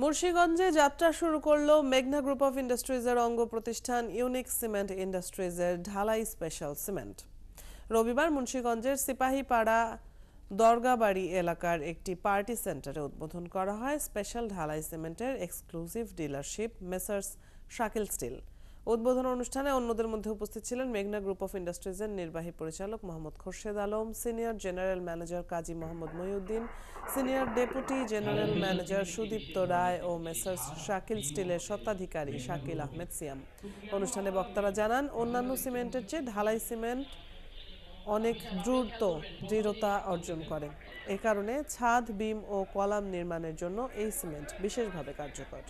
মুন্সিগঞ্জে যাত্রা শুরু করলো মেঘনা গ্রুপ অফ ইন্ডাস্ট্রিজের অঙ্গ প্রতিষ্ঠান ইউনিক সিমেন্ট ইন্ডাস্ট্রিজের ঢালাই স্পেশাল সিমেন্ট। রবিবার মুন্সিগঞ্জের সিপাহীপাড়া দরগাবাড়ি এলাকার একটি পার্টি সেন্টারে উদ্বোধন করা হয় স্পেশাল ঢালাই সিমেন্টের exclusive dealership Messrs Shakil steel. উদ্বোধন অনুষ্ঠানে অন্যদের মধ্যে উপস্থিত ছিলেন মেঘনা গ্রুপ অফ ইন্ডাস্ট্রিজের নির্বাহী পরিচালক Mohammad Khorshed Alam, senior general manager Kazi Mohammad Mohiuddin, senior deputy general manager Sudipta Roy ও মেসার্স শাকিল স্টিলের স্বত্বাধিকারী শাকিল আহমেদ সিয়াম। অনুষ্ঠানে বক্তারা জানান, অন্যান্য সিমেন্টের চেয়ে ঢালাই সিমেন্ট অনেক দ্রুত দৃঢ়তা অর্জন করে। এ কারণে ছাদ, বিম ও কলাম নির্মাণের জন্য এই সিমেন্ট বিশেষভাবে কার্যকর।